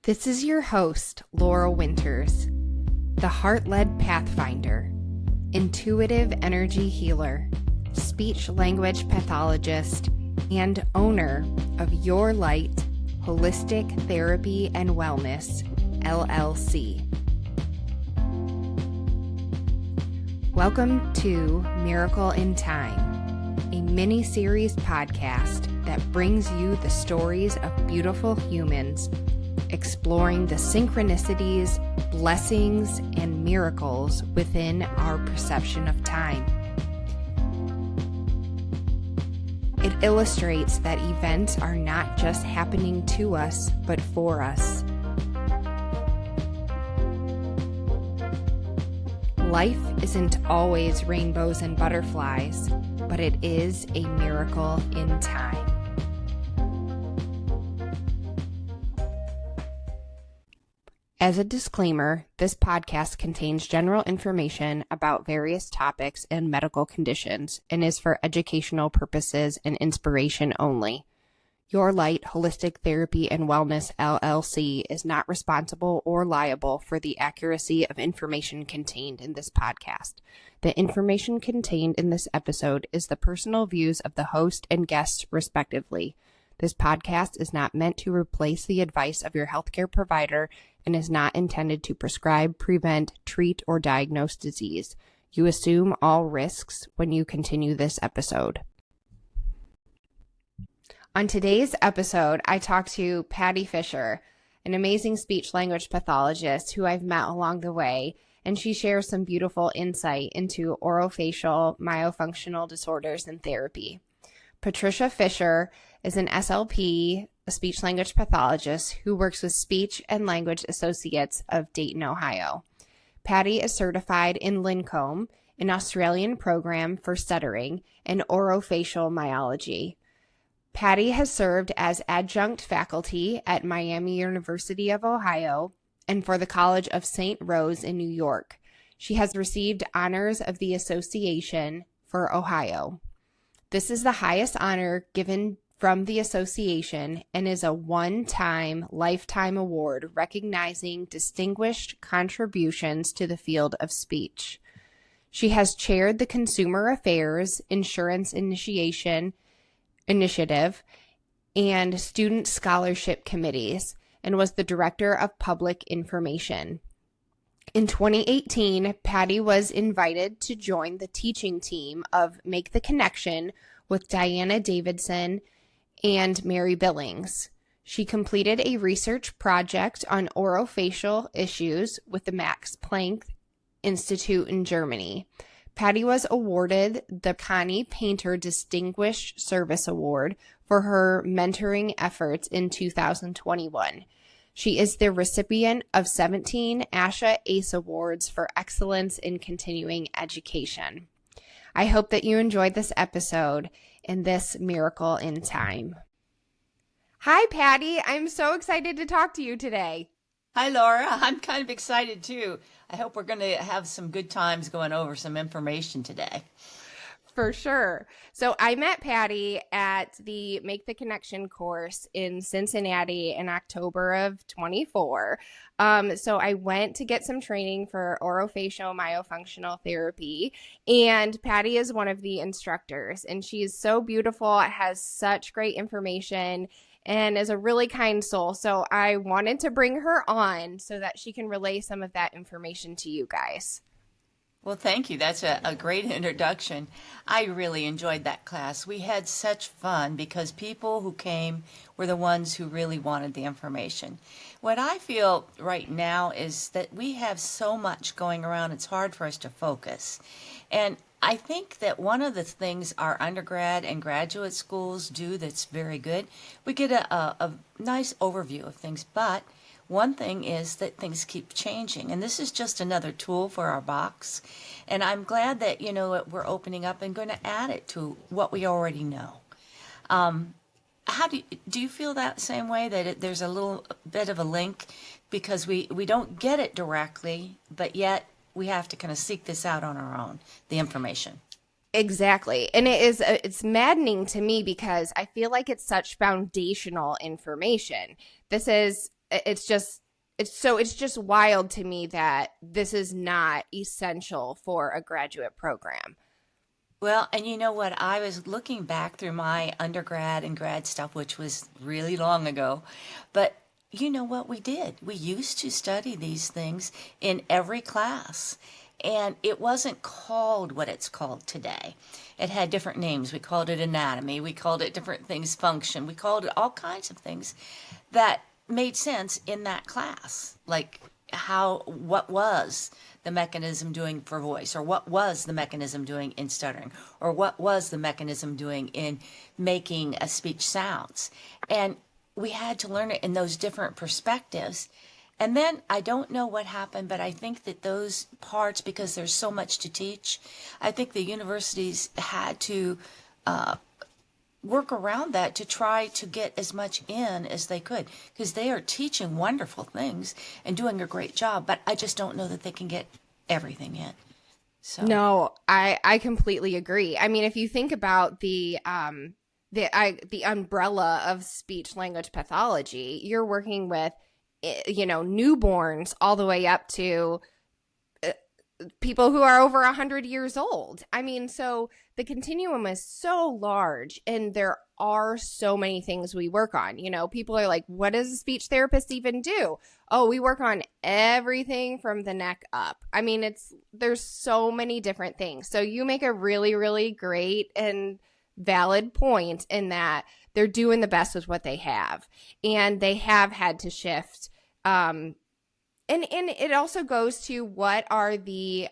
This is your host, Laura Winters, the heart-led pathfinder, intuitive energy healer, speech-language pathologist, and owner of Your Light Holistic Therapy and Wellness, LLC. Welcome to Miracle in Time, a mini-series podcast that brings you the stories of beautiful humans exploring the synchronicities, blessings, and miracles within our perception of time. It illustrates that events are not just happening to us, but for us. Life isn't always rainbows and butterflies, but it is a miracle in time. As a disclaimer, this podcast contains general information about various topics and medical conditions and is for educational purposes and inspiration only. Your Light Holistic Therapy and Wellness, LLC is not responsible or liable for the accuracy of information contained in this podcast. The information contained in this episode is the personal views of the host and guests, respectively. This podcast is not meant to replace the advice of your healthcare provider and is not intended to prescribe, prevent, treat, or diagnose disease. You assume all risks when you continue this episode. On today's episode, I talked to Patty Fisher, an amazing speech-language pathologist who I've met along the way, and she shares some beautiful insight into orofacial myofunctional disorders and therapy. Patricia Fisher is an SLP, a speech-language pathologist who works with Speech and Language Associates of Dayton, Ohio. Patty is certified in Lidcombe, an Australian program for stuttering, and Orofacial Myology. Patty has served as adjunct faculty at Miami University of Ohio and for the College of St. Rose in New York. She has received honors of the Association for Ohio. This is the highest honor given from the association and is a one-time lifetime award recognizing distinguished contributions to the field of speech. She has chaired the Consumer Affairs Insurance Initiative and Student Scholarship Committees and was the Director of Public Information. In 2018, Patty was invited to join the teaching team of Make the Connection with Dinah Davidson and Mary Billings. She completed a research project on orofacial issues with the Max Planck Institute in Germany. Patty was awarded the Connie Painter Distinguished Service Award for her mentoring efforts in 2021. She is the recipient of 17 ASHA ACE Awards for Excellence in Continuing Education. I hope that you enjoyed this episode and this miracle in time. Hi, Patty. I'm so excited to talk to you today. Hi, Laura. I'm kind of excited, too. I hope we're going to have some good times going over some information today. For sure. So I met Patty at the Make the Connection course in Cincinnati in October of 24. So I went to get some training for orofacial myofunctional therapy, and Patty is one of the instructors, and she is so beautiful, has such great information, and is a really kind soul. So I wanted to bring her on so that she can relay some of that information to you guys. Well, thank you. That's a great introduction. I really enjoyed that class. We had such fun because people who came were the ones who really wanted the information. What I feel right now is that we have so much going around, it's hard for us to focus. And I think that one of the things our undergrad and graduate schools do that's very good, we get a nice overview of things, but one thing is that things keep changing, and this is just another tool for our box. And I'm glad that, we're opening up and going to add it to what we already know. How do you feel that same way, that there's a little bit of a link because we don't get it directly, but yet we have to kind of seek this out on our own, the information? Exactly. And it's maddening to me because I feel like it's such foundational information. This is it's just wild to me that this is not essential for a graduate program. Well, and you know what? I was looking back through my undergrad and grad stuff, which was really long ago, but you know what we did? We used to study these things in every class, and it wasn't called what it's called today. It had different names. We called it anatomy, we called it different things, function, we called it all kinds of things that made sense in that class, like what was the mechanism doing for voice, or what was the mechanism doing in stuttering, or what was the mechanism doing in making a speech sounds. And we had to learn it in those different perspectives. And then I don't know what happened, but I think that those parts, because there's so much to teach, I think the universities had to work around that to try to get as much in as they could, because they are teaching wonderful things and doing a great job, but I just don't know that they can get everything in. So No, I completely agree. I mean, if you think about the umbrella of speech language pathology, you're working with, newborns all the way up to people who are over 100 years old. I mean, so the continuum is so large, and there are so many things we work on. People are like, what does a speech therapist even do? Oh, we work on everything from the neck up. I mean, there's so many different things. So you make a really, really great and valid point in that they're doing the best with what they have, and they have had to shift. And it also goes to what are the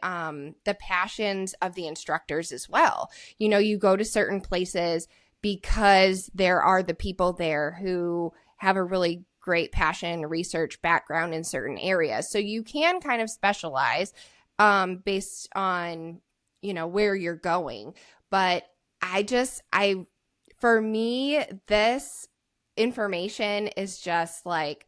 passions of the instructors as well. You go to certain places because there are the people there who have a really great passion, research background in certain areas. So you can kind of specialize based on, where you're going. But for me, this information is just like,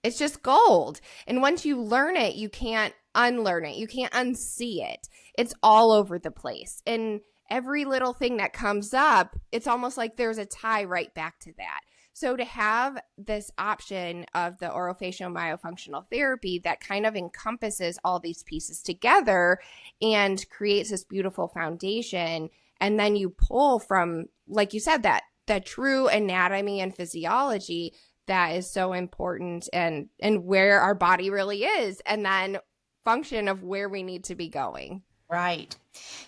it's just gold. And once you learn it, you can't unlearn it. You can't unsee it. It's all over the place. And every little thing that comes up, it's almost like there's a tie right back to that. So to have this option of the orofacial myofunctional therapy that kind of encompasses all these pieces together and creates this beautiful foundation, and then you pull from, like you said, that true anatomy and physiology that is so important, and where our body really is, and then function of where we need to be going. Right.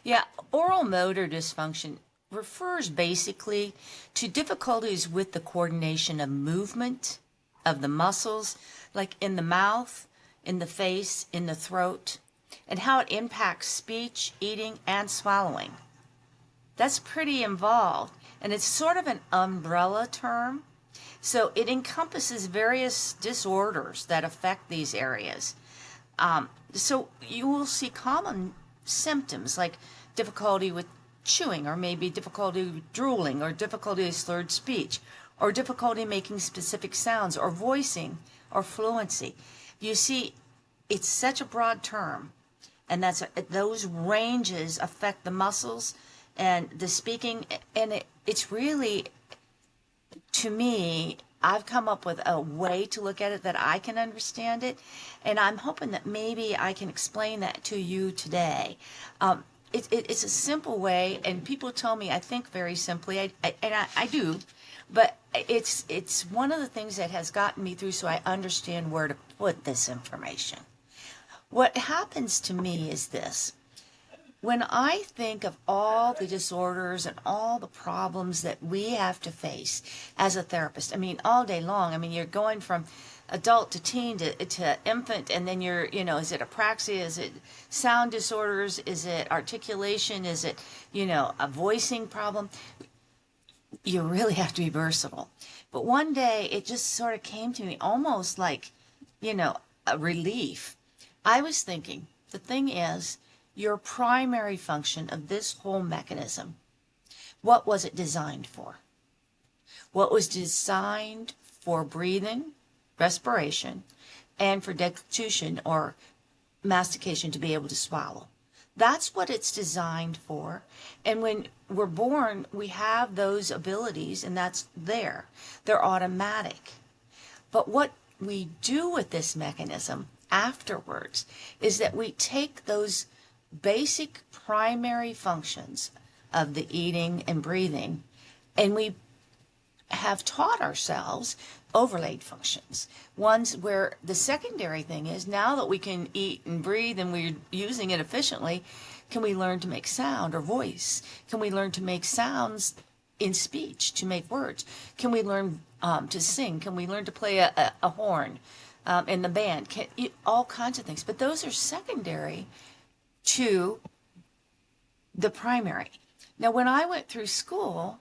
Yeah, oral motor dysfunction refers basically to difficulties with the coordination of movement of the muscles, like in the mouth, in the face, in the throat, and how it impacts speech, eating, and swallowing. That's pretty involved, and it's sort of an umbrella term. So it encompasses various disorders that affect these areas. So you will see common symptoms like difficulty with chewing, or maybe difficulty with drooling, or difficulty with slurred speech, or difficulty making specific sounds, or voicing, or fluency. You see, it's such a broad term, and those ranges affect the muscles and the speaking, and it's really, to me, I've come up with a way to look at it that I can understand it, and I'm hoping that maybe I can explain that to you today. It's a simple way, and people tell me I think very simply, and I do, but it's one of the things that has gotten me through, so I understand where to put this information. What happens to me is this. When I think of all the disorders and all the problems that we have to face as a therapist, I mean, all day long, I mean, you're going from adult to teen to infant, and then is it apraxia, is it sound disorders, is it articulation, is it, a voicing problem? You really have to be versatile. But one day it just sort of came to me almost like, a relief. I was thinking, the thing is, your primary function of this whole mechanism, what was it designed for? What was designed for breathing, respiration, and for deglutition or mastication, to be able to swallow. That's what it's designed for. And when we're born, we have those abilities, and that's there. They're automatic. But what we do with this mechanism afterwards is that we take those basic primary functions of the eating and breathing, and we have taught ourselves overlaid functions, ones where the secondary thing is, now that we can eat and breathe and we're using it efficiently, can we learn to make sound or voice? Can we learn to make sounds in speech, to make words? Can we learn to sing? Can we learn to play a horn in the band? All kinds of things. But those are secondary to the primary. Now, when I went through school,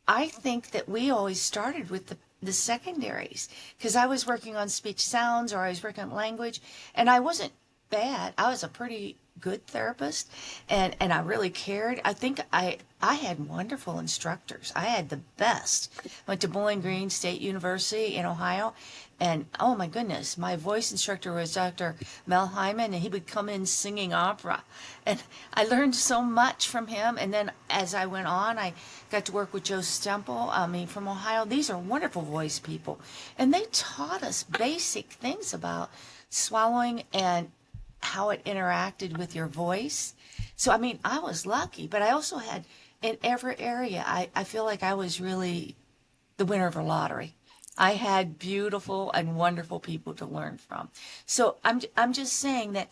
I think that we always started with the secondaries, because I was working on speech sounds, or I was working on language, and I wasn't bad. I was a pretty good therapist, and I really cared. I think I had wonderful instructors. I had the best. Went to Bowling Green State University in Ohio, and oh my goodness, my voice instructor was Dr. Mel Hyman, and he would come in singing opera, and I learned so much from him. And then as I went on, I got to work with Joe Stemple, from Ohio. These are wonderful voice people, and they taught us basic things about swallowing and how it interacted with your voice. So, I mean, I was lucky, but I also had, in every area, I feel like I was really the winner of a lottery. I had beautiful and wonderful people to learn from. So I'm just saying that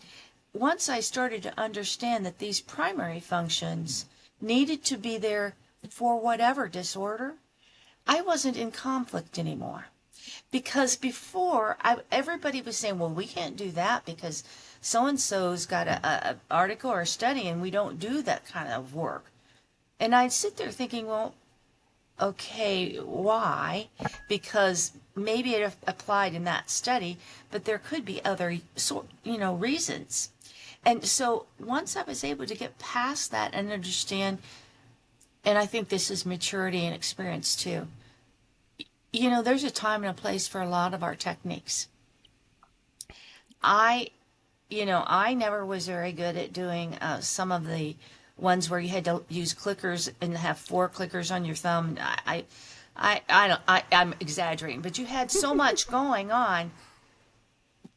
once I started to understand that these primary functions needed to be there for whatever disorder, I wasn't in conflict anymore. Because before, everybody was saying, well, we can't do that because so-and-so's got a article or a study and we don't do that kind of work. And I'd sit there thinking, well, okay, why? Because maybe it applied in that study, but there could be other reasons. And so once I was able to get past that and understand, and I think this is maturity and experience too, there's a time and a place for a lot of our techniques. I never was very good at doing some of the ones where you had to use clickers and have 4 clickers on your thumb. I'm exaggerating, but you had so much going on.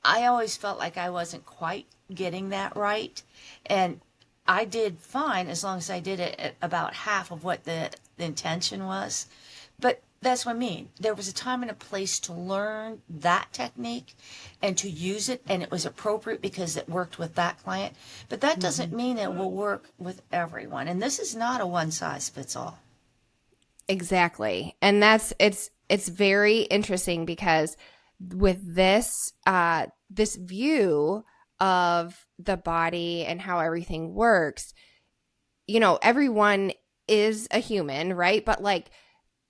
I always felt like I wasn't quite getting that right, and I did fine as long as I did it at about half of what the intention was. But that's what I mean. There was a time and a place to learn that technique and to use it, and it was appropriate because it worked with that client. But that doesn't mean it will work with everyone. And this is not a one-size-fits-all. Exactly. And it's very interesting because with this this view of the body and how everything works, everyone is a human, right? But like,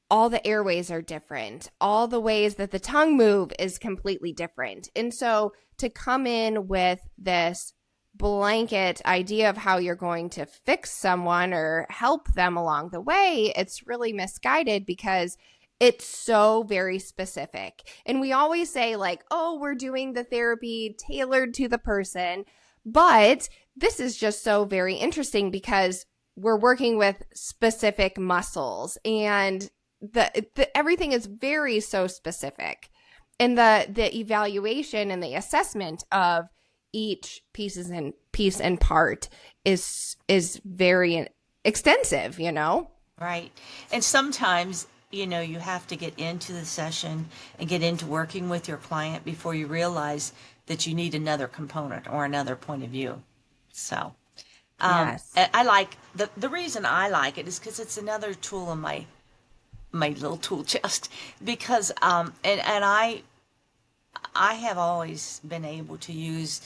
all the airways are different. All the ways that the tongue move is completely different. And so to come in with this blanket idea of how you're going to fix someone or help them along the way, it's really misguided because it's so very specific. And we always say like, oh, we're doing the therapy tailored to the person. But this is just so very interesting because we're working with specific muscles, and the everything is very so specific, and the evaluation and the assessment of each piece and part is very extensive, Right. And sometimes you have to get into the session and get into working with your client before you realize that you need another component or another point of view. So yes. I like the reason I like it is because it's another tool in my little tool chest, because and I have always been able to use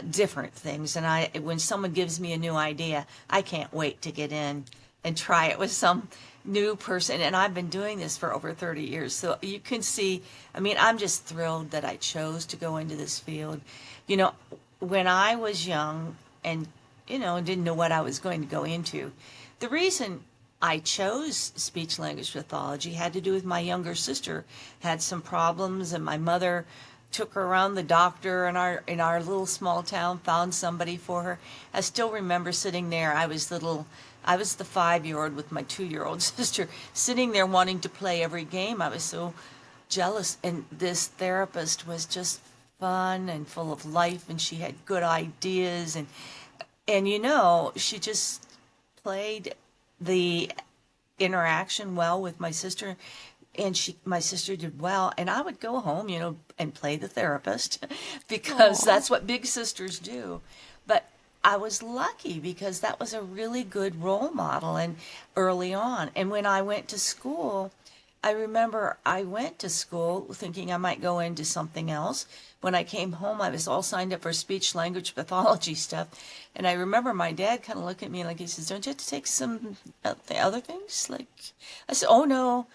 different things, and when someone gives me a new idea, I can't wait to get in and try it with some new person. And I've been doing this for over 30 years, so you can see, I mean, I'm just thrilled that I chose to go into this field. When I was young and didn't know what I was going to go into, the reason I chose speech language pathology had to do with my younger sister had some problems, and my mother took her around the doctor in our little small town, found somebody for her. I still remember sitting there. I was the 5-year-old with my 2-year-old sister, sitting there wanting to play every game. I was so jealous. And this therapist was just fun and full of life, and she had good ideas, and she just played the interaction well with my sister, and my sister did well, and I would go home, and play the therapist because Aw. that's what big sisters do. But I was lucky because that was a really good role model and early on. And when I went to school, I remember I went to school thinking I might go into something else. When I came home, I was all signed up for speech language pathology stuff. And I remember my dad kind of looked at me like, he says, "Don't you have to take some the other things?" Like, I said, "Oh no,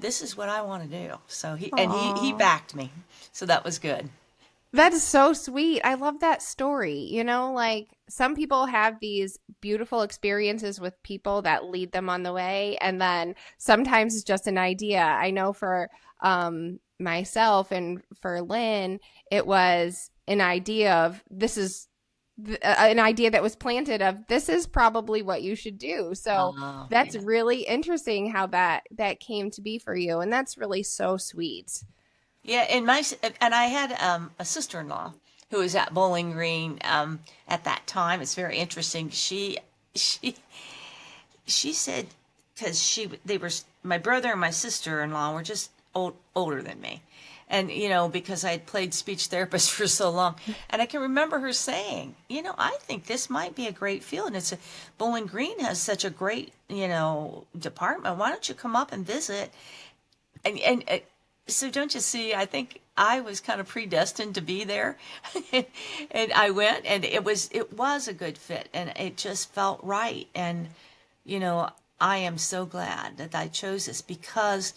this is what I want to do." So he Aw. backed me. So that was good. That is so sweet. I love that story. Like some people have these beautiful experiences with people that lead them on the way. And then sometimes it's just an idea. I know for myself and for Lynn, it was an idea of an idea that was planted of this is probably what you should do. So Oh, that's yeah. really interesting how that came to be for you. And that's really so sweet. Yeah, and I had a sister-in-law who was at Bowling Green at that time. It's very interesting. She she said because they were my brother and my sister-in-law were just older than me, and because I had played speech therapist for so long, and I can remember her saying, "I think this might be a great field, and Bowling Green has such a great department. Why don't you come up and visit?" And so don't you see, I think I was kind of predestined to be there. And I went, and it was a good fit, and it just felt right. And you know I am so glad that I chose this because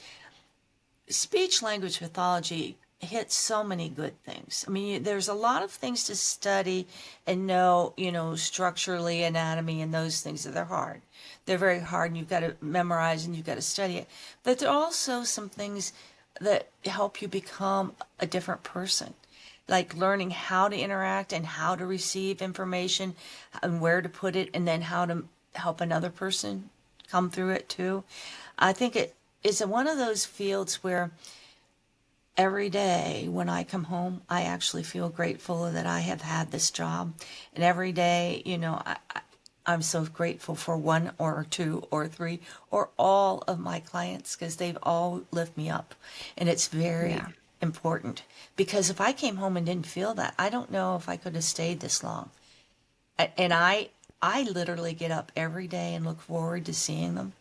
speech language pathology hits so many good things. I mean, there's a lot of things to study and know, structurally, anatomy, and those things that are hard. They're very hard, and you've got to memorize and you've got to study it. But there are also some things that help you become a different person, like learning how to interact and how to receive information and where to put it, and then how to help another person come through it too. I think it is one of those fields where every day when I come home, I actually feel grateful that I have had this job. And every day, I'm so grateful for one or two or three or all of my clients because they've all lift me up. And it's very Yeah. important because if I came home and didn't feel that, I don't know if I could have stayed this long. And I literally get up every day and look forward to seeing them.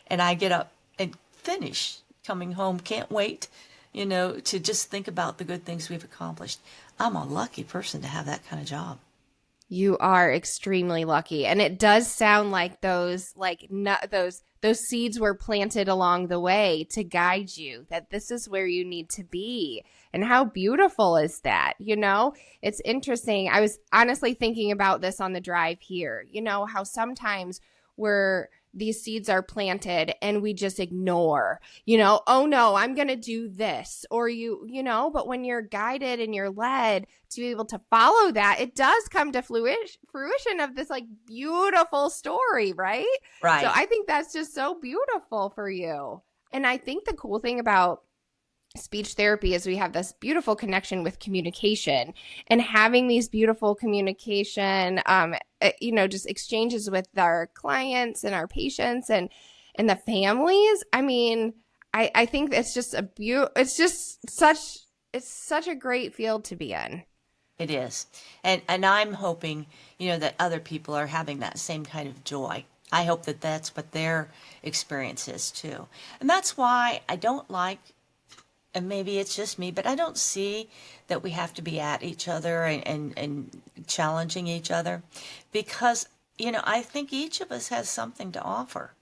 And I get up and finish coming home. Can't wait, to just think about the good things we've accomplished. I'm a lucky person to have that kind of job. You are extremely lucky. And it does sound like those seeds were planted along the way to guide you that this is where you need to be. And how beautiful is that? It's interesting. I was honestly thinking about this on the drive here. How sometimes these seeds are planted and we just ignore, oh no, I'm going to do this. Or but when you're guided and you're led to be able to follow that, it does come to fruition of this like beautiful story, right? So Right. I think that's just so beautiful for you. And I think the cool thing about speech therapy is we have this beautiful connection with communication and having these beautiful communication just exchanges with our clients and our patients and the families. I mean, I think it's just it's such a great field to be in. It is. And I'm hoping, that other people are having that same kind of joy. I hope that that's what their experience is too. And that's why I don't like, and maybe it's just me, but I don't see that we have to be at each other and challenging each other because, I think each of us has something to offer.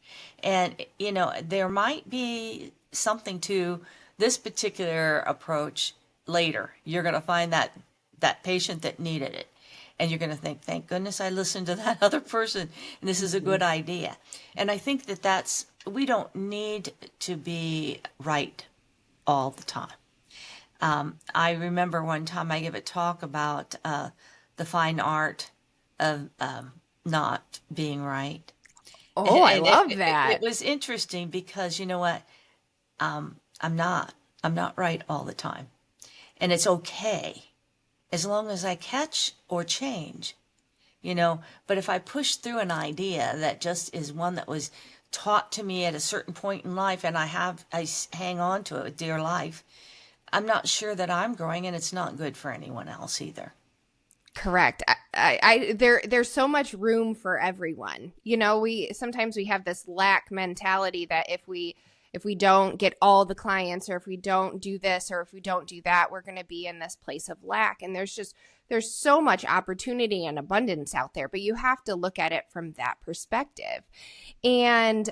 And, there might be something to this particular approach later. You're going to find that patient that needed it. And you're going to think, thank goodness I listened to that other person. And this is a Mhm. good idea. And I think we don't need to be right all the time. I remember one time I gave a talk about the fine art of not being right. Oh, I And love it that. was interesting because you know what? I'm not. I'm not right all the time. And it's okay as long as I catch or change, But if I push through an idea that just is one that was taught to me at a certain point in life and I hang on to it with dear life, I'm not sure that I'm growing, and it's not good for anyone else either. Correct. There's so much room for everyone. Sometimes we have this lack mentality that if we don't get all the clients, or if we don't do this, or if we don't do that, we're going to be in this place of lack. And there's so much opportunity and abundance out there, but you have to look at it from that perspective. And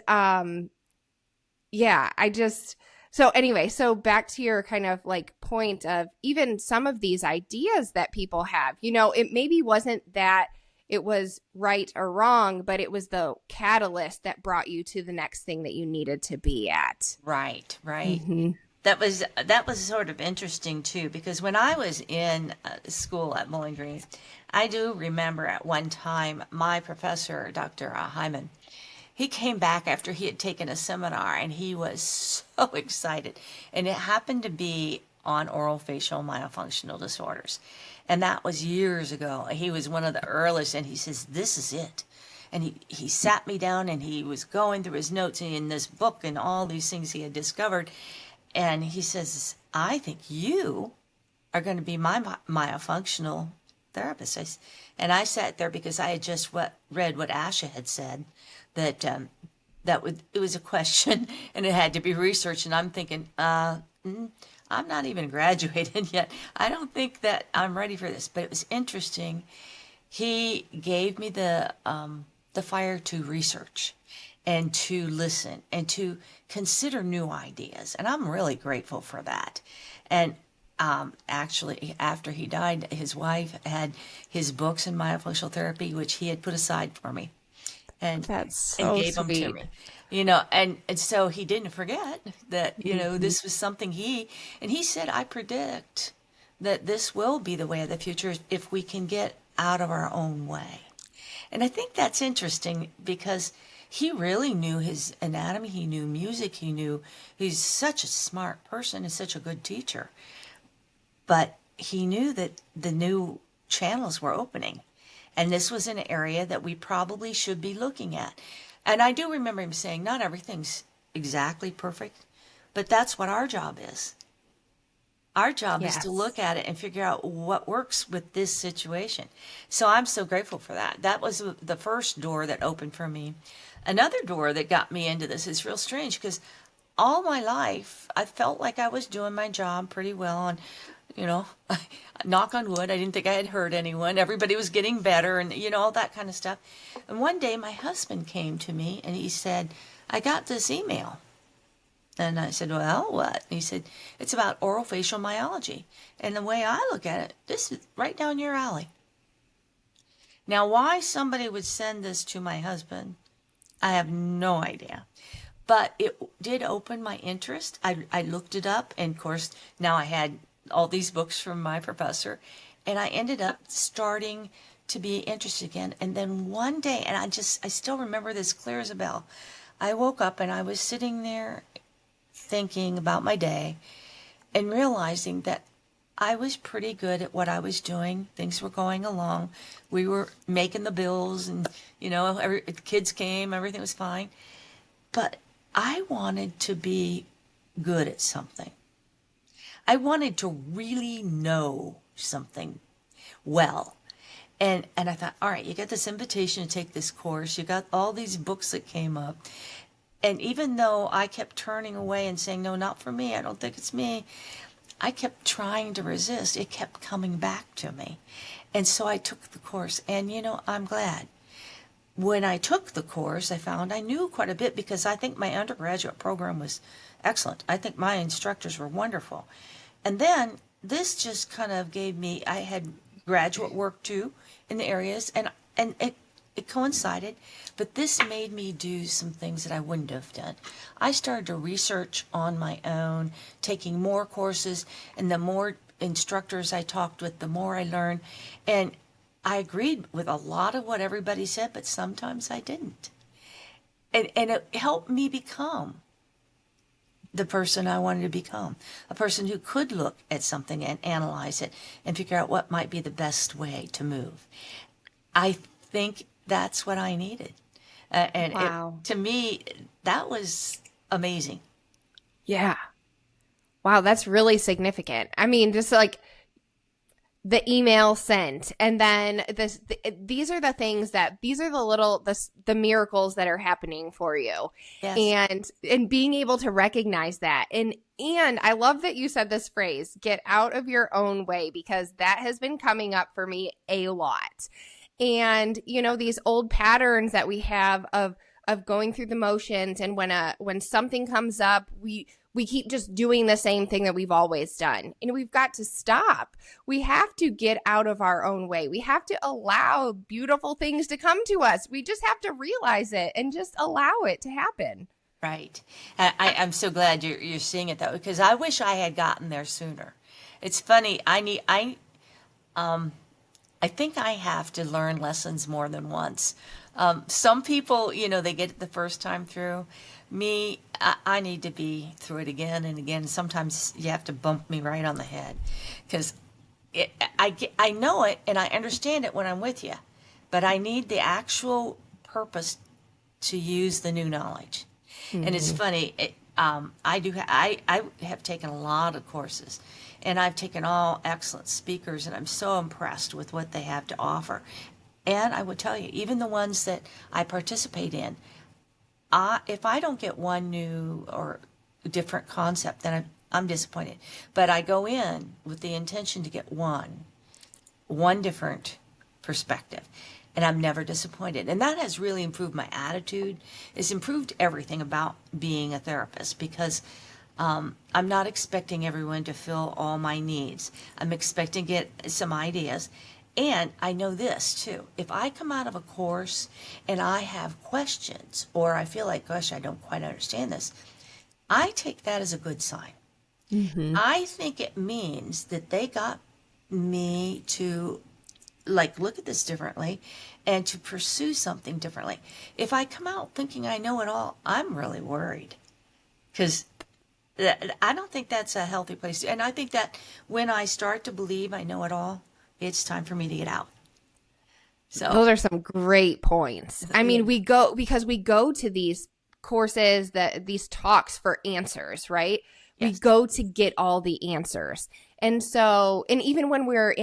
so anyway, so back to your kind of like point of even some of these ideas that people have, it maybe wasn't that it was right or wrong, but it was the catalyst that brought you to the next thing that you needed to be at. Right. Mm-hmm. That was sort of interesting too, because when I was in school at Bowling Green, I do remember at one time my professor, Dr. Hyman, he came back after he had taken a seminar, and he was so excited. And it happened to be on orofacial myofunctional disorders. And that was years ago. He was one of the earliest, and he says, this is it. And he sat me down, and he was going through his notes in this book and all these things he had discovered. And he says, I think you are going to be my myofunctional therapist. And I sat there because I had just read what ASHA had said, that it was a question and it had to be researched. And I'm thinking, I'm not even graduated yet. I don't think that I'm ready for this. But it was interesting. He gave me the fire to research and to listen and to consider new ideas. And I'm really grateful for that. And actually, after he died, his wife had his books in myofascial therapy, which he had put aside for me. And gave them to me, and so he didn't forget that, this was something he said, I predict that this will be the way of the future if we can get out of our own way. And I think that's interesting because he really knew his anatomy. He knew music. He's such a smart person and such a good teacher, but he knew that the new channels were opening. And this was an area that we probably should be looking at. And I do remember him saying, not everything's exactly perfect, but that's what our job is. Our job is to look at it and figure out what works with this situation. So I'm so grateful for that. That was the first door that opened for me. Another door that got me into this is real strange because all my life I felt like I was doing my job pretty well. And knock on wood, I didn't think I had hurt anyone. Everybody was getting better and, all that kind of stuff. And one day my husband came to me and he said, I got this email. And I said, well, what? And he said, it's about orofacial myology. And the way I look at it, this is right down your alley. Now, why somebody would send this to my husband, I have no idea. But it did open my interest. I looked it up. And, of course, now I had all these books from my professor, and I ended up starting to be interested again. And then one day, and I still remember this clear as a bell, I woke up and I was sitting there thinking about my day and realizing that I was pretty good at what I was doing. Things were going along. We were making the bills and, kids came, everything was fine. But I wanted to be good at something. I wanted to really know something well. And I thought, all right, you got this invitation to take this course. You got all these books that came up. And even though I kept turning away and saying, no, not for me, I don't think it's me, I kept trying to resist. It kept coming back to me. And so I took the course. And, I'm glad. When I took the course, I found I knew quite a bit because I think my undergraduate program was excellent. I think my instructors were wonderful. And then this just kind of gave me, I had graduate work too in the areas, and it coincided, but this made me do some things that I wouldn't have done. I started to research on my own, taking more courses, and the more instructors I talked with, the more I learned. And I agreed with a lot of what everybody said, but sometimes I didn't. And it helped me become the person I wanted to become, a person who could look at something and analyze it and figure out what might be the best way to move. I think that's what I needed. Wow. To me, that was amazing. Yeah. Wow, that's really significant. I mean, just like the email sent, and then these are the things that these are the little the miracles that are happening for you. Yes. And being able to recognize that. And I love that you said this phrase, get out of your own way, because that has been coming up for me a lot. And these old patterns that we have of going through the motions, and when something comes up, we keep just doing the same thing that we've always done. And we've got to stop. We have to get out of our own way. We have to allow beautiful things to come to us. We just have to realize it and just allow it to happen. Right. I'm so glad you're seeing it, though, because I wish I had gotten there sooner. It's funny. I think I have to learn lessons more than once. Some people, they get it the first time through. Me, I need to be through it again and again. Sometimes you have to bump me right on the head, because I know it and I understand it when I'm with you, but I need the actual purpose to use the new knowledge. Mm-hmm. And it's funny. I have taken a lot of courses, and I've taken all excellent speakers, and I'm so impressed with what they have to offer. And I would tell you, even the ones that I participate in, if I don't get one new or different concept, then I'm disappointed. But I go in with the intention to get one different perspective, and I'm never disappointed. And that has really improved my attitude. It's improved everything about being a therapist, because I'm not expecting everyone to fill all my needs. I'm expecting to get some ideas. And I know this too. If I come out of a course and I have questions, or I feel like, gosh, I don't quite understand this, I take that as a good sign. Mm-hmm. I think it means that they got me to look at this differently and to pursue something differently. If I come out thinking I know it all, I'm really worried, because I don't think that's a healthy place. And I think that when I start to believe I know it all, it's time for me to get out. So those are some great points. I mean, we go to these courses, these talks for answers, right? Yes. We go to get all the answers. And so, and even when we're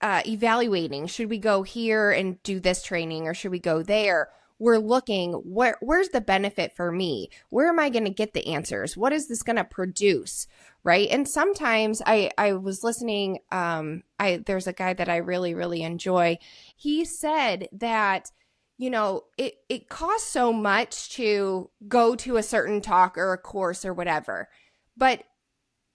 evaluating, should we go here and do this training, or should we go there? We're looking, where's the benefit for me? Where am I going to get the answers? What is this going to produce? Right. And sometimes I was listening. There's a guy that I really, really enjoy. He said that, it costs so much to go to a certain talk or a course or whatever. But,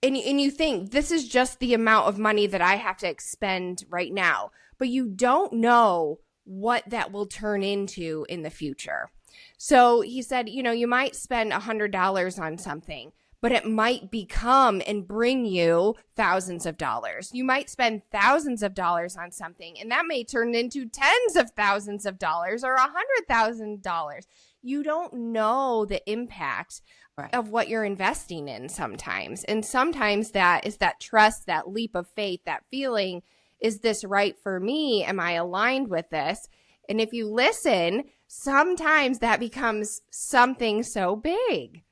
and you think this is just the amount of money that I have to expend right now, but you don't know what that will turn into in the future. So he said, you might spend $100 on something, but it might become and bring you thousands of dollars. You might spend thousands of dollars on something, and that may turn into tens of thousands of dollars or $100,000. You don't know the impact of what you're investing in sometimes. And sometimes that is that trust, that leap of faith, that feeling, is this right for me? Am I aligned with this? And if you listen, sometimes that becomes something so big.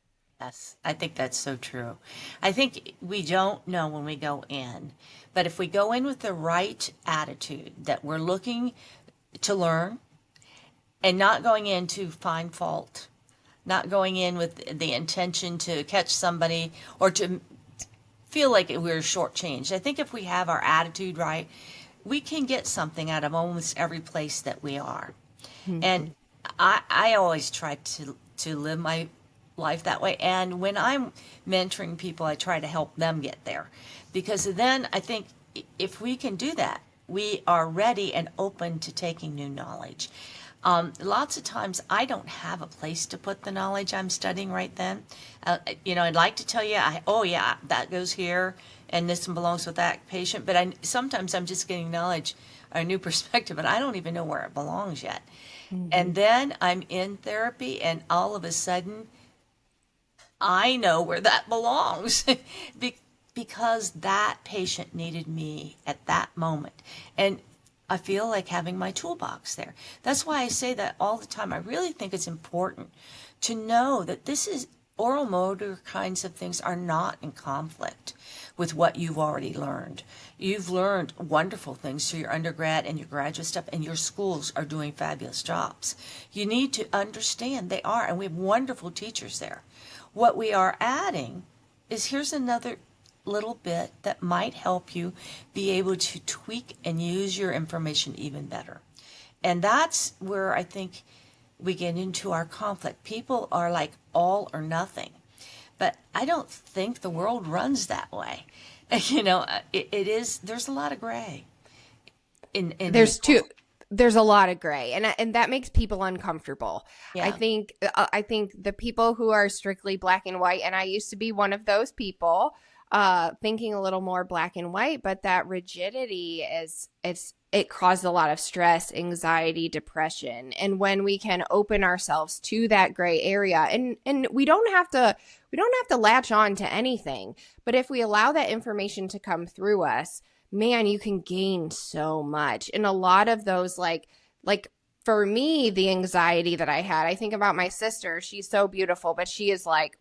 Yes, I think that's so true. I think we don't know when we go in, but if we go in with the right attitude, that we're looking to learn and not going in to find fault, not going in with the intention to catch somebody or to feel like we're shortchanged. I think if we have our attitude right, we can get something out of almost every place that we are. Mm-hmm. And I always try to live my life that way. And when I'm mentoring people, I try to help them get there. Because then I think if we can do that, we are ready and open to taking new knowledge. Lots of times I don't have a place to put the knowledge I'm studying right then. I'd like to tell you, that goes here and this belongs with that patient. But sometimes I'm just getting knowledge, a new perspective, and I don't even know where it belongs yet. Mm-hmm. And then I'm in therapy, and all of a sudden, I know where that belongs because that patient needed me at that moment. And I feel like having my toolbox there. That's why I say that all the time. I really think it's important to know that this is oral motor kinds of things are not in conflict with what you've already learned. You've learned wonderful things through your undergrad and your graduate stuff, and your schools are doing fabulous jobs. You need to understand they are, and we have wonderful teachers there. What we are adding is here's another little bit that might help you be able to tweak and use your information even better. And that's where I think we get into our conflict. People are like all or nothing. But I don't think the world runs that way. You know, it is, there's a lot of gray in there's a lot of gray, and that makes people uncomfortable. Yeah. I think the people who are strictly black and white, and I used to be one of those people, thinking a little more black and white, but that rigidity it caused a lot of stress, anxiety, depression. And when we can open ourselves to that gray area, and we don't have to latch on to anything, but if we allow that information to come through us, man, you can gain so much. And a lot of those, like for me, the anxiety that I had, I think about my sister. She's so beautiful, but she is like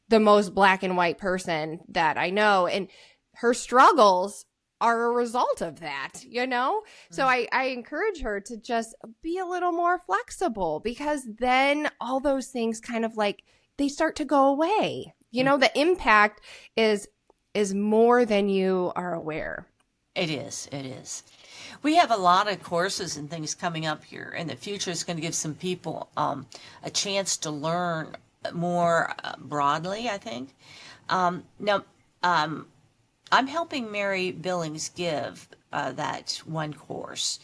the most black and white person that I know. And her struggles are a result of that, you know? Mm-hmm. So I encourage her to just be a little more flexible, because then all those things kind of like, they start to go away. You know, the impact is more than you are aware. It is. We have a lot of courses and things coming up here in the future. It's going to give some people a chance to learn more broadly, I think. Now, I'm helping Mary Billings give that one course,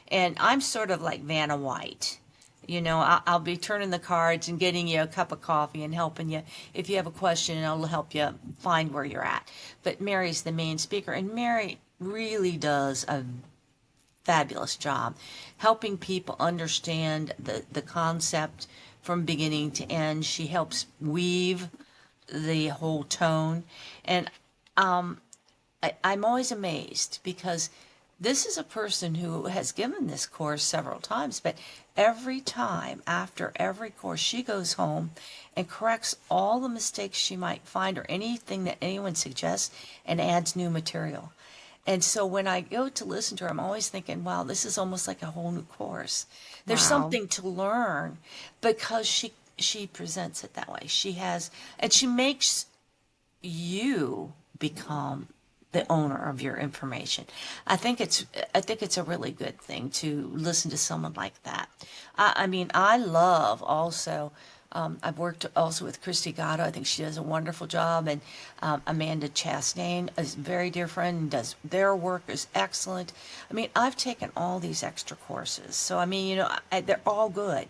and I'm sort of like Vanna White. You know, I'll be turning the cards and getting you a cup of coffee and helping you if you have a question, and I'll help you find where you're at. But Mary's the main speaker, and Mary really does a fabulous job helping people understand the concept from beginning to end. She helps weave the whole tone. And I'm always amazed, because this is a person who has given this course several times, but every time after every course, she goes home and corrects all the mistakes she might find or anything that anyone suggests and adds new material. And so when I go to listen to her, I'm always thinking, wow, this is almost like a whole new course. There's something to learn, because she presents it that way. She makes you become the owner of your information. I think it's a really good thing to listen to someone like that. I mean, I love also. I've worked also with Christy Gatto. I think she does a wonderful job, and Amanda Chastain is a very dear friend and does their work is excellent. I mean, I've taken all these extra courses, so I mean, you know, they're all good,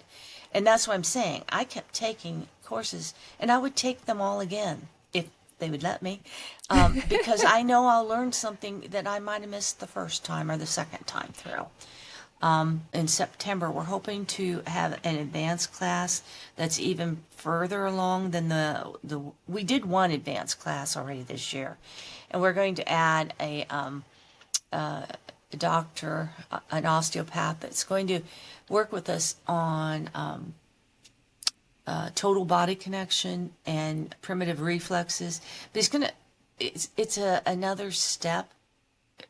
and that's what I'm saying. I kept taking courses, and I would take them all again if they would let me, because I know I'll learn something that I might have missed the first time or the second time through. In September, we're hoping to have an advanced class that's even further along than we did one advanced class already this year, and we're going to add a doctor, an osteopath, that's going to work with us on total body connection and primitive reflexes. But it's another step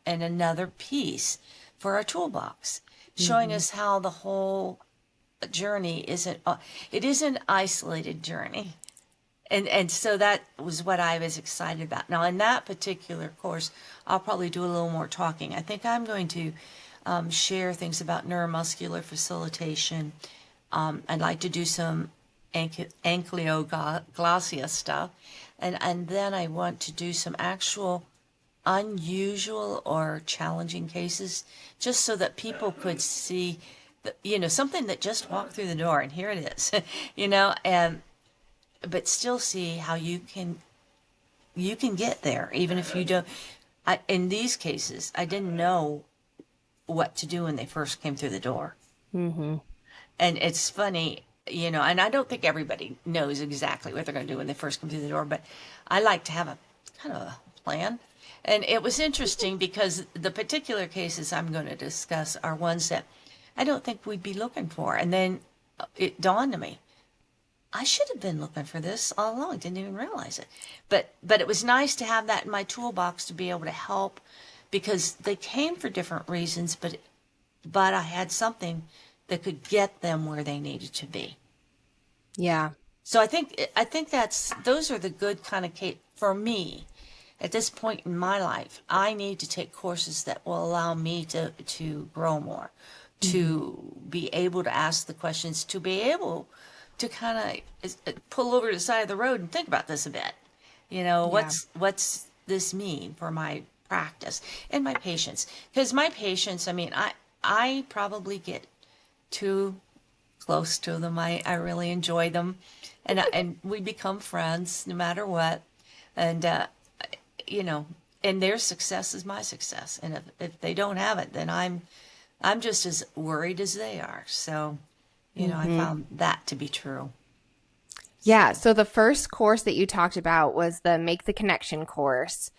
and another piece for our toolbox, showing us how the whole journey isn't an isolated journey. And so that was what I was excited about. Now, in that particular course, I'll probably do a little more talking. I think I'm going to share things about neuromuscular facilitation. I'd like to do some ankylosing stuff. And then I want to do some actual unusual or challenging cases, just so that people could see, something that just walked through the door and here it is, but still see how you can get there, even if you don't. In these cases, I didn't know what to do when they first came through the door. Mm-hmm. And it's funny, and I don't think everybody knows exactly what they're going to do when they first come through the door, but I like to have a kind of a plan. And it was interesting because the particular cases I'm going to discuss are ones that I don't think we'd be looking for. And then it dawned on me, I should have been looking for this all along. Didn't even realize it. But it was nice to have that in my toolbox to be able to help, because they came for different reasons, but I had something that could get them where they needed to be. Yeah. So I think those are the good kind of case for me. At this point in my life, I need to take courses that will allow me to grow more, to be able to ask the questions, to be able to kind of pull over to the side of the road and think about this a bit. What's this mean for my practice and my patients? Because my patients, I mean, I probably get too close to them. I really enjoy them, and we become friends no matter what. And and their success is my success. And if they don't have it, then I'm just as worried as they are. So, I found that to be true. Yeah. So the first course that you talked about was the Make the Connection course.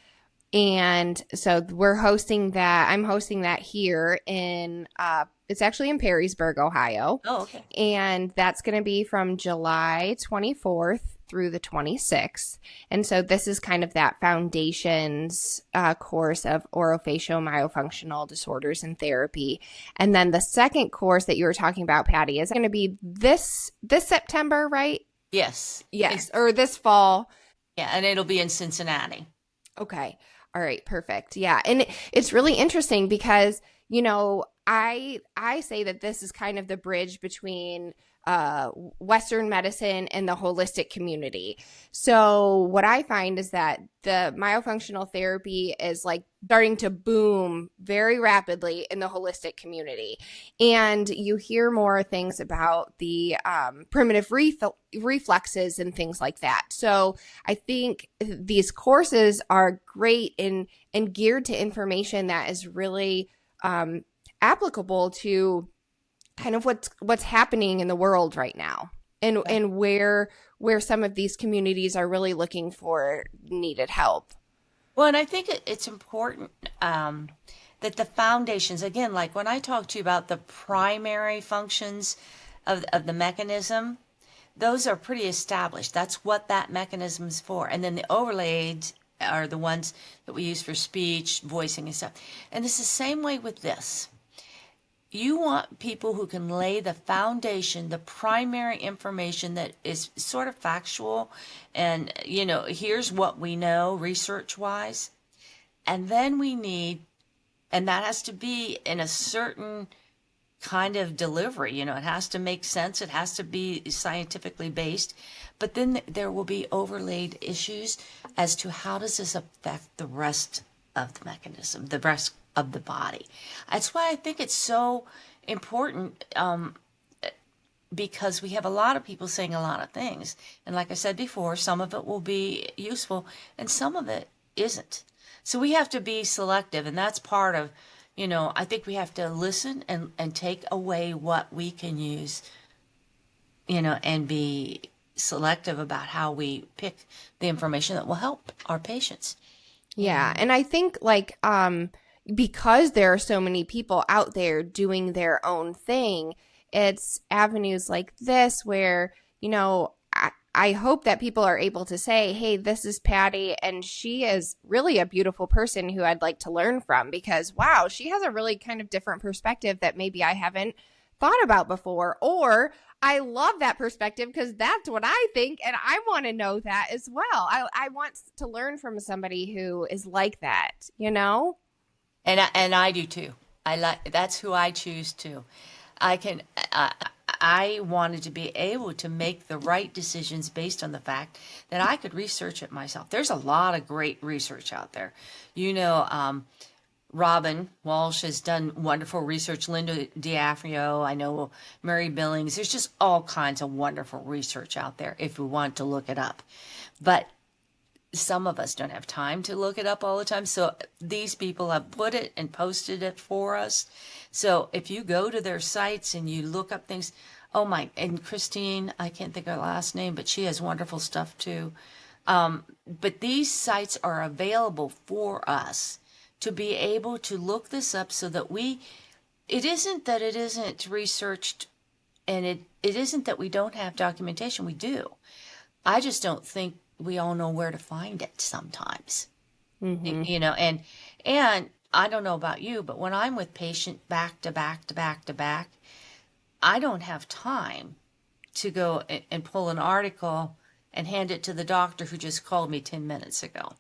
And so we're hosting that. I'm hosting that here in, it's actually in Perrysburg, Ohio. Oh, okay. And that's going to be from July 24th through the 26th. And so this is kind of that foundations course of orofacial myofunctional disorders and therapy. And then the second course that you were talking about, Patty, is going to be this September, right? Yes. Yes. Or this fall. Yeah. And it'll be in Cincinnati. Okay. All right. Perfect. Yeah. And it's really interesting because, I say that this is kind of the bridge between Western medicine and the holistic community. So what I find is that the myofunctional therapy is like starting to boom very rapidly in the holistic community. And you hear more things about the primitive reflexes and things like that. So I think these courses are great and geared to information that is really applicable to kind of what's happening in the world right now, and where some of these communities are really looking for needed help. Well, and I think it's important that the foundations, again, like when I talk to you about the primary functions of the mechanism, those are pretty established. That's what that mechanism is for. And then the overlays are the ones that we use for speech, voicing, and stuff. And it's the same way with this. You want people who can lay the foundation, the primary information that is sort of factual, and, here's what we know research-wise. And then we need, and that has to be in a certain kind of delivery, it has to make sense, it has to be scientifically based, but then there will be overlaid issues as to how does this affect the rest of the mechanism, the rest of the body. That's why I think it's so important, because we have a lot of people saying a lot of things. And like I said before, some of it will be useful and some of it isn't. So we have to be selective, and that's part of, I think we have to listen and take away what we can use, and be selective about how we pick the information that will help our patients. Yeah. And I think because there are so many people out there doing their own thing, it's avenues like this where, I hope that people are able to say, hey, this is Patty, and she is really a beautiful person who I'd like to learn from, because, wow, she has a really kind of different perspective that maybe I haven't thought about before. Or I love that perspective because that's what I think, and I want to know that as well. I want to learn from somebody who is like that, And I do too. That's who I choose to. I wanted to be able to make the right decisions based on the fact that I could research it myself. There's a lot of great research out there. Robin Walsh has done wonderful research. Linda D'Afrio, I know Mary Billings. There's just all kinds of wonderful research out there if we want to look it up. But some of us don't have time to look it up all the time. So these people have put it and posted it for us. So if you go to their sites and you look up things, Oh my, and Christine, I can't think of her last name, but she has wonderful stuff too. But these sites are available for us to be able to look this up so that it isn't that it isn't researched, and it isn't that we don't have documentation. We do. I just don't think we all know where to find it sometimes. Mm-hmm. And I don't know about you, but when I'm with patient back to back to back to back, I don't have time to go and pull an article and hand it to the doctor who just called me 10 minutes ago.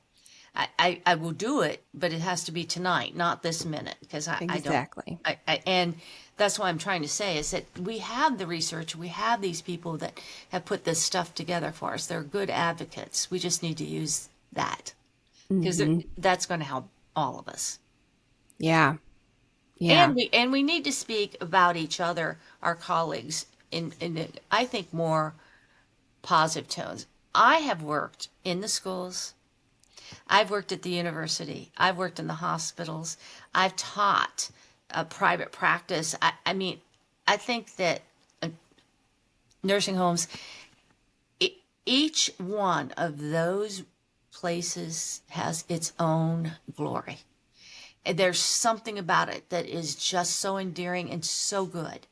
I will do it, but it has to be tonight, not this minute, because Exactly. and that's what I'm trying to say is that we have the research, we have these people that have put this stuff together for us. They're good advocates. We just need to use that because that's going to help all of us. Yeah. Yeah. And we need to speak about each other, our colleagues, in I think more positive tones. I have worked in the schools. I've worked at the university. I've worked in the hospitals. I've taught a private practice. I mean, I think that nursing homes, each one of those places has its own glory. And there's something about it that is just so endearing and so good.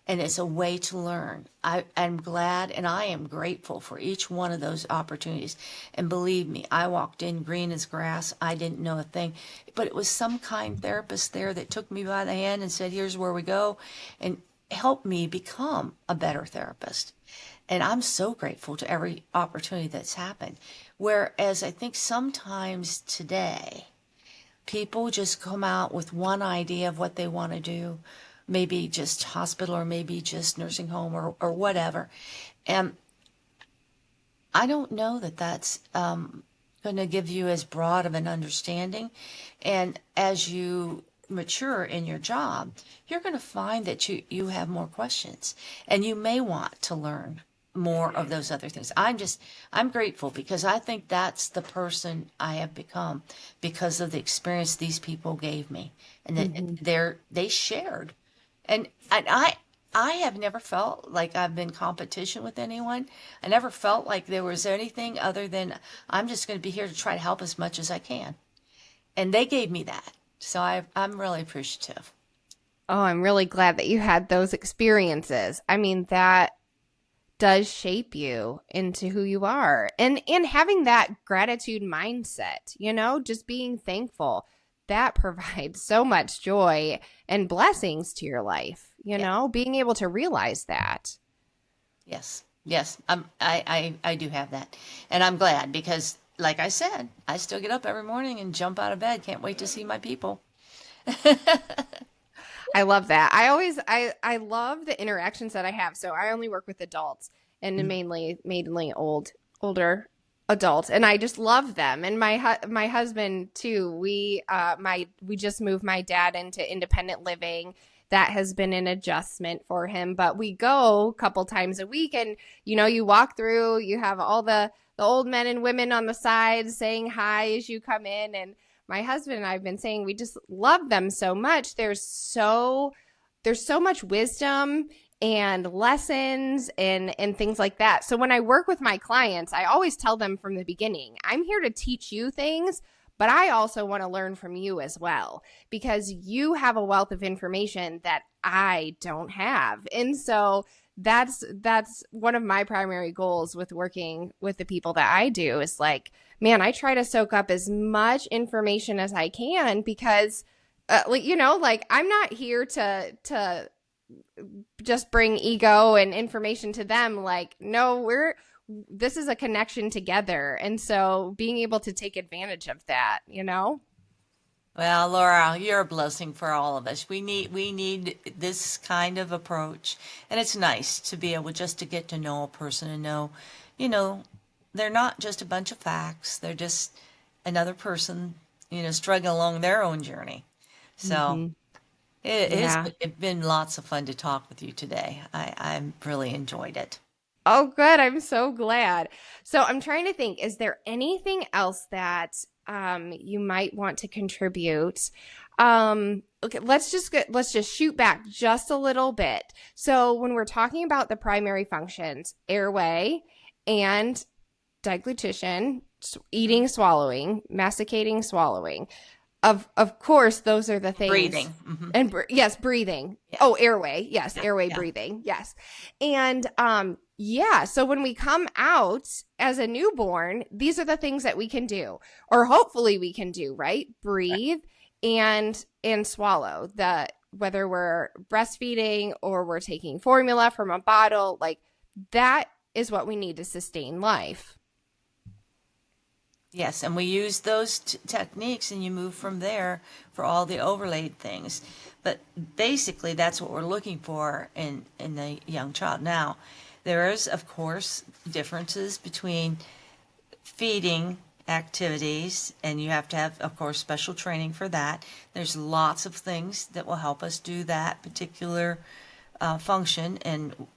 And it's a way to learn. I'm glad and I am grateful for each one of those opportunities. And believe me, I walked in green as grass. I didn't know a thing. But it was some kind therapist there that took me by the hand and said, here's where we go, and helped me become a better therapist. And I'm so grateful to every opportunity that's happened. Whereas I think sometimes today, people just come out with one idea of what they want to do, maybe just hospital or maybe just nursing home or whatever. And I don't know that that's going to give you as broad of an understanding. And as you mature in your job, you're going to find that you have more questions and you may want to learn more of those other things. I'm grateful because I think that's the person I have become because of the experience these people gave me and that they shared. And I have never felt like I've been in competition with anyone. I never felt like there was anything other than I'm just going to be here to try to help as much as I can. And they gave me that. So I'm really appreciative. Oh, I'm really glad that you had those experiences. I mean, that does shape you into who you are. And in having that gratitude mindset, just being thankful, that provides so much joy and blessings to your life, being able to realize that. Yes. I do have that. And I'm glad because, like I said, I still get up every morning and jump out of bed. Can't wait to see my people. I love that. I love the interactions that I have. So I only work with adults and mainly older adults, and I just love them. And my husband too. We just moved my dad into independent living. That has been an adjustment for him, but we go a couple times a week, and you walk through, you have all the old men and women on the side saying hi as you come in, and my husband and I have been saying we just love them so much. There's so much wisdom and lessons and things like that. So when I work with my clients, I always tell them from the beginning, I'm here to teach you things, but I also want to learn from you as well, because you have a wealth of information that I don't have. And so that's one of my primary goals with working with the people that I do is like, man, I try to soak up as much information as I can because, I'm not here to just bring ego and information to them. Like, no, this is a connection together. And so being able to take advantage of that, Well, Laura, you're a blessing for all of us. We need this kind of approach. And it's nice to be able just to get to know a person and know, they're not just a bunch of facts. They're just another person, struggling along their own journey. So it's been lots of fun to talk with you today. I'm really enjoyed it. Oh, good. I'm so glad. So I'm trying to think, is there anything else that you might want to contribute? Okay, let's just shoot back just a little bit. So when we're talking about the primary functions, airway and deglutition, eating, swallowing, masticating, swallowing. Of course, those are the things. Breathing. And yes, breathing. Yeah. Oh, airway. Yes, Yeah, airway, yeah. breathing. Yes. And yeah, so when we come out as a newborn, these are the things that we can do, or hopefully we can do, right? Breathe and swallow. Whether we're breastfeeding or we're taking formula from a bottle, like that is what we need to sustain life. Yes, and we use those techniques, and you move from there for all the overlaid things. But basically, that's what we're looking for in the young child. Now, there is, of course, differences between feeding activities, and you have to have, of course, special training for that. There's lots of things that will help us do that particular function, and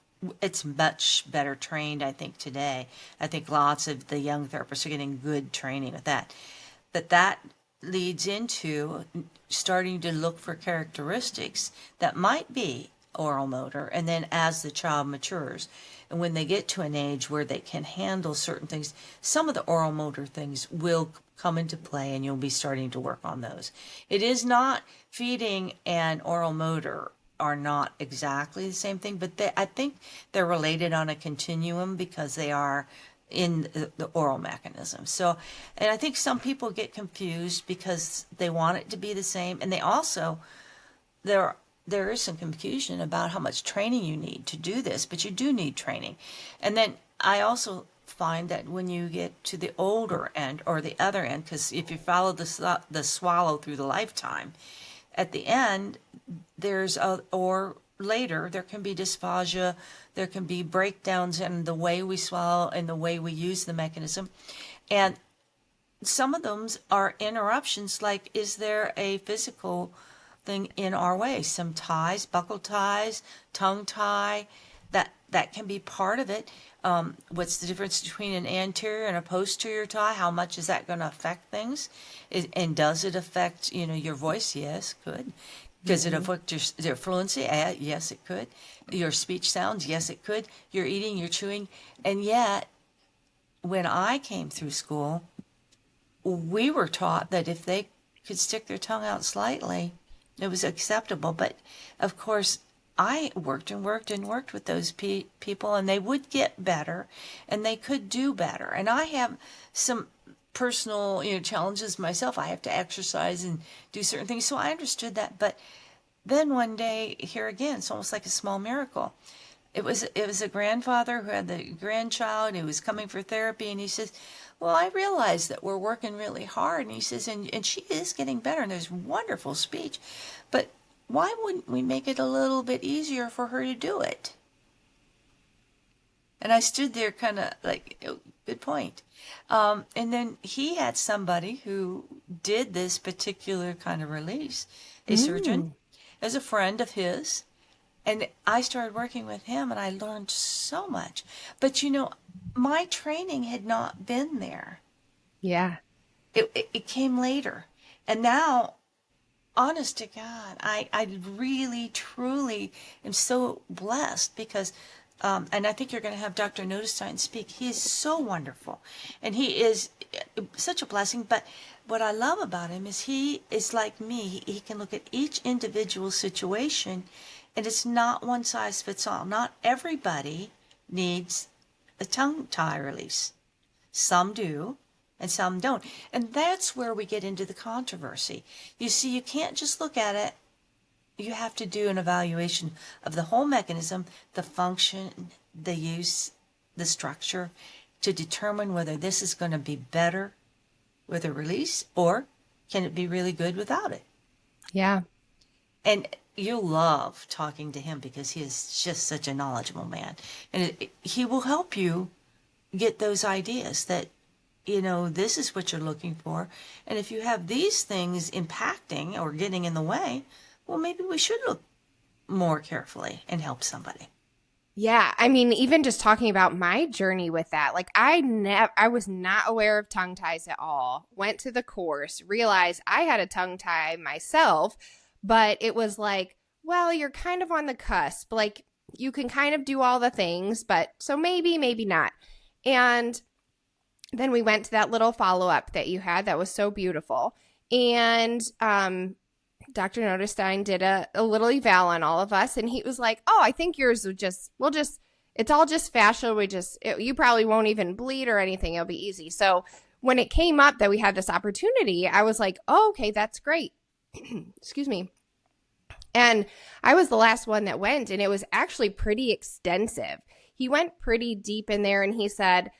it's much better trained, I think, today. I think lots of the young therapists are getting good training with that. But that leads into starting to look for characteristics that might be oral motor, and then as the child matures, and when they get to an age where they can handle certain things, some of the oral motor things will come into play, and you'll be starting to work on those. It is not feeding and oral motor are not exactly the same thing, but I think they're related on a continuum because they are in the oral mechanism. So, and I think some people get confused because they want it to be the same, and they also, there is some confusion about how much training you need to do this, but you do need training. And then I also find that when you get to the older end or the other end, because if you follow the swallow through the lifetime, at the end, or later, there can be dysphagia, there can be breakdowns in the way we swallow and the way we use the mechanism. And some of them are interruptions, like, is there a physical thing in our way? Some ties, buccal ties, tongue tie, that can be part of it. What's the difference between an anterior and a posterior tie? How much is that going to affect things? And does it affect, your voice? Yes, could. Does it affect your fluency? Yes, it could. Your speech sounds? Yes, it could. Your eating, your chewing. And yet, when I came through school, we were taught that if they could stick their tongue out slightly, it was acceptable. But, of course, I worked with those people, and they would get better, and they could do better. And I have some personal, challenges myself. I have to exercise and do certain things, so I understood that. But then one day, here again, it's almost like a small miracle. It was a grandfather who had the grandchild who was coming for therapy, and he says, well, I realize that we're working really hard. And he says, and she is getting better, and there's wonderful speech, but why wouldn't we make it a little bit easier for her to do it? And I stood there kind of like, oh, good point. And then he had somebody who did this particular kind of release, a surgeon, as a friend of his. And I started working with him, and I learned so much. But, my training had not been there. Yeah. It came later. And now, honest to God, I really, truly am so blessed because, and I think you're going to have Dr. Notestein speak. He is so wonderful, and he is such a blessing. But what I love about him is he is like me. He can look at each individual situation, and it's not one size fits all. Not everybody needs a tongue tie release. Some do, and some don't. And that's where we get into the controversy. You see, you can't just look at it. You have to do an evaluation of the whole mechanism, the function, the use, the structure, to determine whether this is going to be better with a release, or can it be really good without it? Yeah. And you'll love talking to him because he is just such a knowledgeable man. And he will help you get those ideas that, this is what you're looking for. And if you have these things impacting or getting in the way, well, maybe we should look more carefully and help somebody. Yeah, I mean, even just talking about my journey with that, like I was not aware of tongue ties at all. Went to the course, realized I had a tongue tie myself, but it was like, well, you're kind of on the cusp. Like you can kind of do all the things, but so maybe, maybe not. And then we went to that little follow-up that you had that was so beautiful. And Dr. Notestein did a little eval on all of us, and he was like, oh, I think yours would it's all just fascia. You probably won't even bleed or anything. It'll be easy. So when it came up that we had this opportunity, I was like, oh, okay, that's great. Excuse me. And I was the last one that went, and it was actually pretty extensive. He went pretty deep in there, and he said,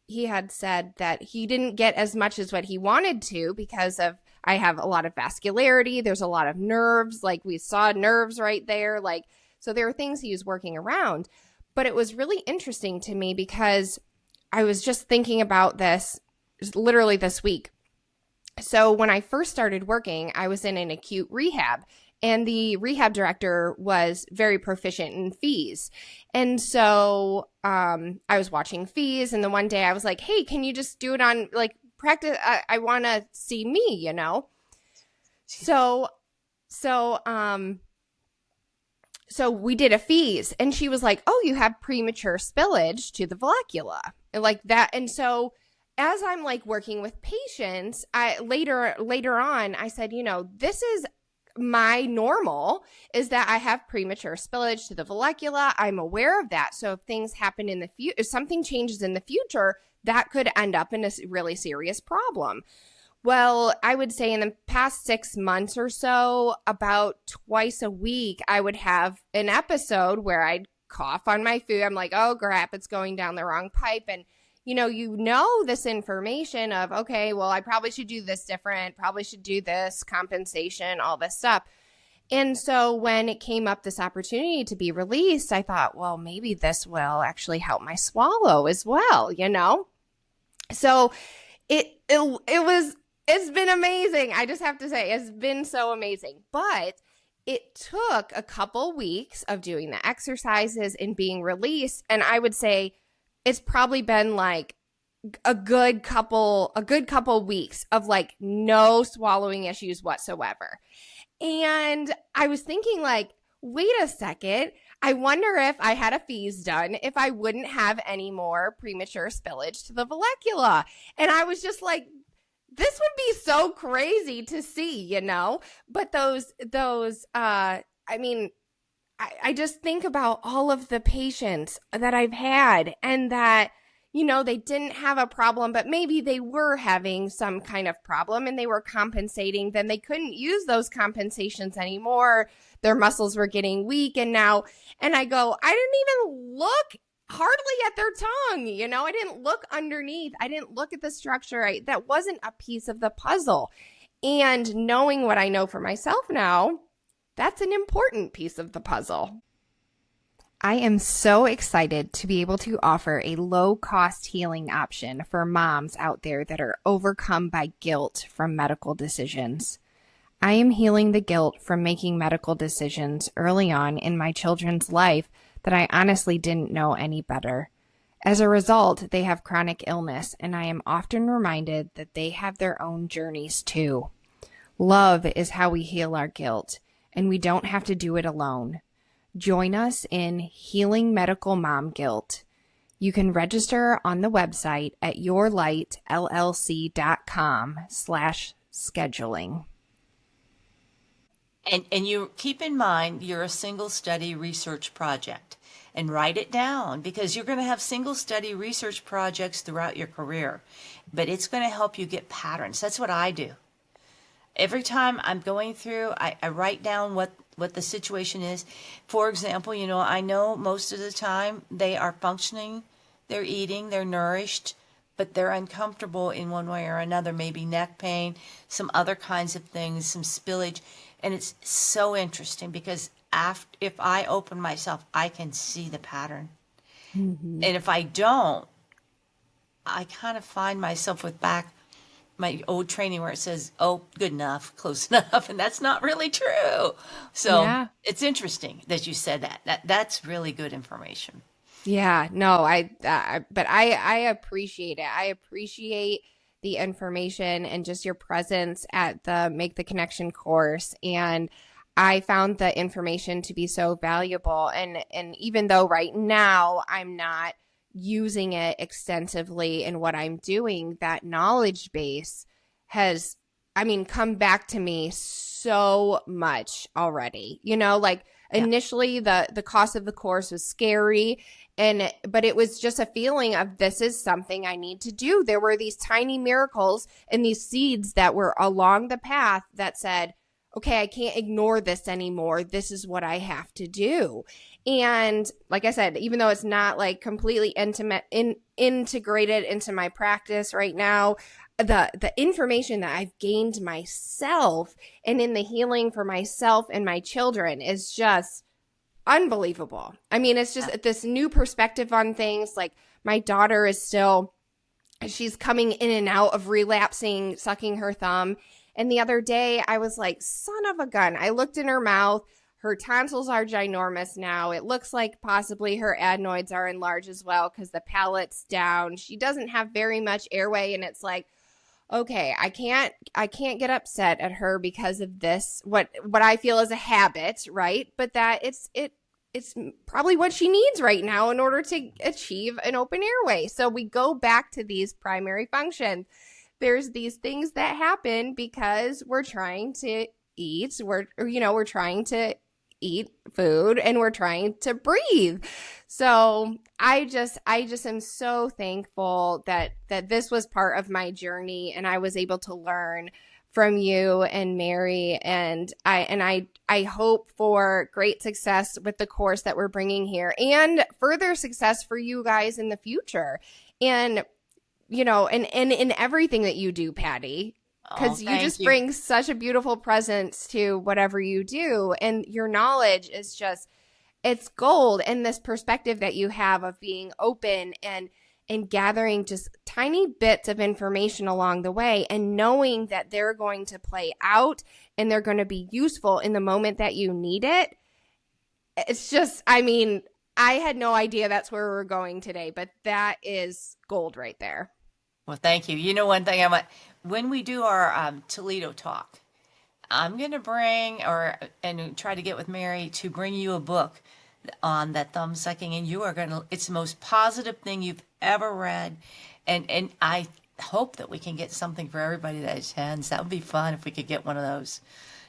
he had said that he didn't get as much as what he wanted to because of I have a lot of vascularity. There's a lot of nerves. Like we saw nerves right there. Like, so there were things he was working around. But it was really interesting to me because I was just thinking about this literally this week. So when I first started working, I was in an acute rehab. And the rehab director was very proficient in fees. And so I was watching fees. And the one day I was like, hey, can you just do it on like practice? I want to see me, you know? So we did a fees. And she was like, oh, you have premature spillage to the vallecula. And like that. And so as I'm like working with patients, later on, I said, you know, this is my normal is that I have premature spillage to the vallecula. I'm aware of that. So if things happen in the future, if something changes in the future, that could end up in a really serious problem. Well, I would say in the past 6 months or so, about twice a week, I would have an episode where I'd cough on my food. I'm like, oh crap, it's going down the wrong pipe. And you know this information of, okay, well, I probably should do this different, probably should do this, compensation, all this stuff. And so when it came up this opportunity to be released, I thought, well, maybe this will actually help my swallow as well, you know? So it's been amazing. I just have to say, it's been so amazing. But it took a couple weeks of doing the exercises and being released. And I would say, it's probably been like a good couple weeks of like no swallowing issues whatsoever. And I was thinking like, wait a second, I wonder if I had a fees done, if I wouldn't have any more premature spillage to the vallecula. And I was just like, this would be so crazy to see, you know? But I just think about all of the patients that I've had and that, you know, they didn't have a problem, but maybe they were having some kind of problem and they were compensating. Then they couldn't use those compensations anymore. Their muscles were getting weak. And I go, I didn't even look hardly at their tongue. You know, I didn't look underneath. I didn't look at the structure. That wasn't a piece of the puzzle. And knowing what I know for myself now, that's an important piece of the puzzle. I am so excited to be able to offer a low-cost healing option for moms out there that are overcome by guilt from medical decisions. I am healing the guilt from making medical decisions early on in my children's life that I honestly didn't know any better. As a result, they have chronic illness, and I am often reminded that they have their own journeys too. Love is how we heal our guilt, and we don't have to do it alone. Join us in Healing Medical Mom Guilt. You can register on the website at yourlightllc.com/scheduling. And you keep in mind you're a single study research project, and write it down because you're going to have single study research projects throughout your career, but it's going to help you get patterns. That's what I do. Every time I'm going through, I write down what the situation is. For example, you know, I know most of the time they are functioning, they're eating, they're nourished, but they're uncomfortable in one way or another, maybe neck pain, some other kinds of things, some spillage. And it's so interesting because if I open myself, I can see the pattern. Mm-hmm. And if I don't, I kind of find myself with back my old training where it says, "Oh, good enough, close enough," and that's not really true. So it's interesting that you said that. That's really good information. Yeah, no, but I appreciate it. I appreciate the information and just your presence at the Make the Connection course. And I found the information to be so valuable. And even though right now I'm not using it extensively in what I'm doing, that knowledge base has, come back to me so much already. Like initially the cost of the course was scary. But it was just a feeling of, this is something I need to do. There were these tiny miracles and these seeds that were along the path that said, okay, I can't ignore this anymore. This is what I have to do. And like I said, even though it's not like completely integrated into my practice right now, the information that I've gained myself and in the healing for myself and my children is just unbelievable. It's just this new perspective on things. Like my daughter is she's coming in and out of relapsing, sucking her thumb. And the other day I was like, son of a gun. I looked in her mouth. Her tonsils are ginormous now. It looks like possibly her adenoids are enlarged as well because the palate's down. She doesn't have very much airway. And it's like, okay, I can't get upset at her because of this, what I feel is a habit, right? But that it's probably what she needs right now in order to achieve an open airway. So we go back to these primary functions. There's these things that happen because we're trying to eat. We're trying to eat food and we're trying to breathe. So I just am so thankful that this was part of my journey and I was able to learn from you and Mary, and I hope for great success with the course that we're bringing here and further success for you guys in the future. And and in everything that you do, Patty, because you just bring such a beautiful presence to whatever you do. And your knowledge is just, it's gold. And this perspective that you have of being open and gathering just tiny bits of information along the way and knowing that they're going to play out and they're going to be useful in the moment that you need it. It's just, I had no idea that's where we're going today, but that is gold right there. Well, thank you. One thing when we do our Toledo talk, I'm going to bring and try to get with Mary to bring you a book on that thumb sucking, and you are going to, it's the most positive thing you've ever read. And I hope that we can get something for everybody that attends. That would be fun if we could get one of those.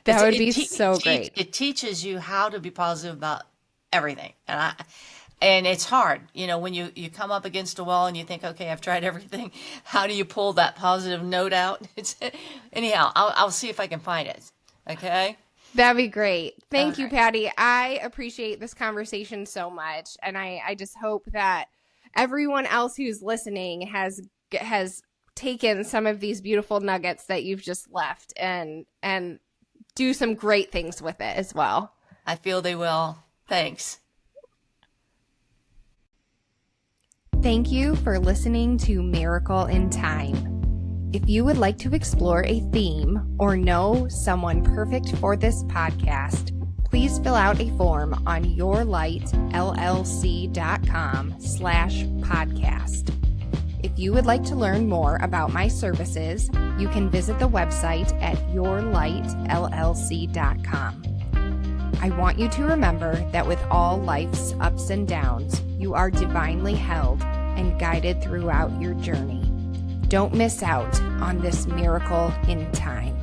That would be so great. It teaches you how to be positive about everything. And it's hard, when you come up against a wall and you think, okay, I've tried everything. How do you pull that positive note out? Anyhow, I'll see if I can find it. Okay. That'd be great. Thank you, Patty. I appreciate this conversation so much. And I just hope that everyone else who's listening has taken some of these beautiful nuggets that you've just left and do some great things with it as well. I feel they will. Thanks. Thank you for listening to Miracle in Time. If you would like to explore a theme or know someone perfect for this podcast, please fill out a form on yourlightllc.com/podcast. If you would like to learn more about my services, you can visit the website at yourlightllc.com. I want you to remember that with all life's ups and downs, you are divinely held and guided throughout your journey. Don't miss out on this miracle in time.